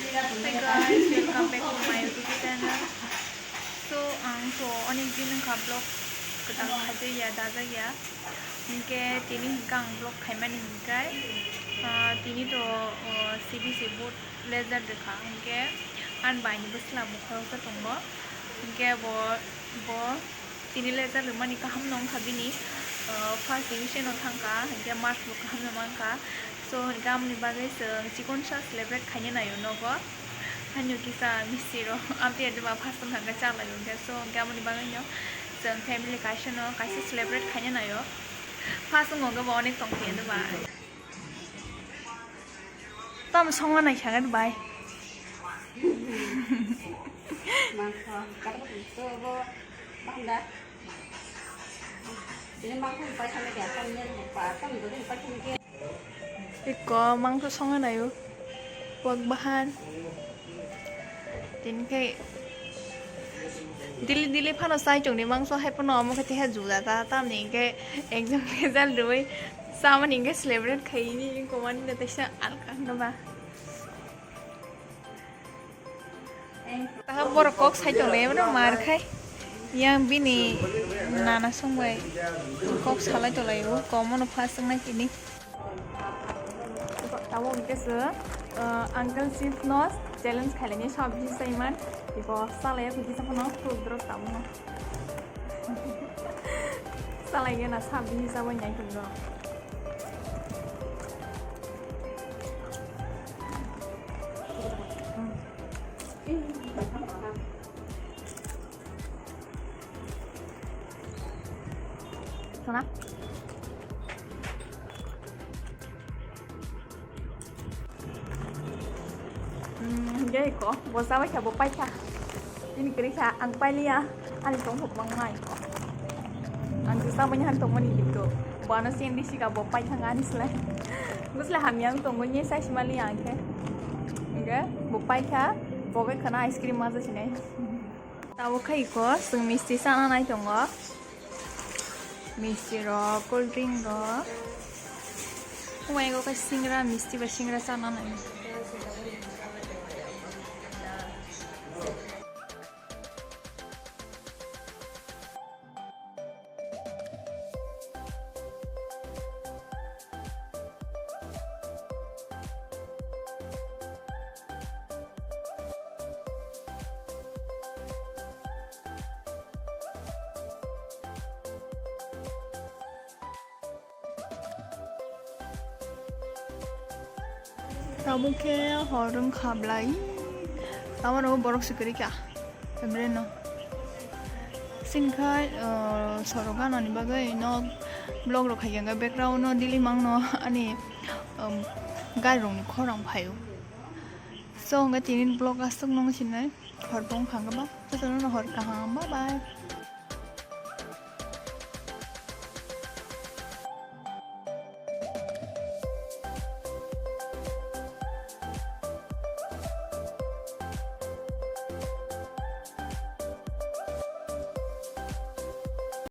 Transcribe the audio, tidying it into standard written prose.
Hi guys, welcome back to my YouTube channel. So आंथ' अनेक दिन का ब्लग गोदान हाजोया दाजाया इनके तिनी हिंगा ब्लग खाइमान हिंगाय तिनी तो CBC बोर्ड लेजर देखा इनके आन बाइनी बसला मुखावसा दंगो इनके बो तिनी लेजर लुमानी kaham nong habini first division थांगा इनके मार्च बुक kaham नमांका so gamni bagay sa sikon siya celebrate kanya na yun nogo hanyo kisa misiro amti adwa pasang hangga chala yun so gamni bagay nyo sa family kasya no kasi celebrate kanya na yun pasang ngoga ba onik tong tiyan diba tam songa na siya diba mangko karena itu bo bangda ini mangko pai sama dia kan nya pa kan itu pai kan Iko mang to songa na yun wag bahan tin kay dili phano sai chung ni mang so hai pano mo khati ha ju da ta tam ni ke exam result doi sama ni ke celebrate khai ni ko man de ta al kan na ba ta bor kok sai chung le no mar khai yang bini nana song bai kok salai to lai ko mo no phasang na kini tawo ke sir uncle chief nos challenge khaleni sob ji saiman iko salaya phi sa pano pro tamu salaya na sab ji sa banyai tundo sana jadi kok bosa ba siya bopay siya ini kiri siya ang pailia ali tong hop bang ngai ko ang sa ba niyan tong mani dito bana sendi siya bopay hang anis la gusla hamyang tong ngai sa simali angke enggak bopay siya bogai kana ice cream maza sine tawo khai ko sung misti sana nai tong go misti ro cold drink ro kumai ko ka singra misti ba singra sana nai Kamu ke horong kablai, kamu no borok sekali kah? Kemudian no, singkai sorogan ani bagai no blog lo kaya nggak background no dili mang no ani garong ni korang payu. So nggak tinin blog astung nong sini, horbong kang ba? Terus no hor kahang bye bye.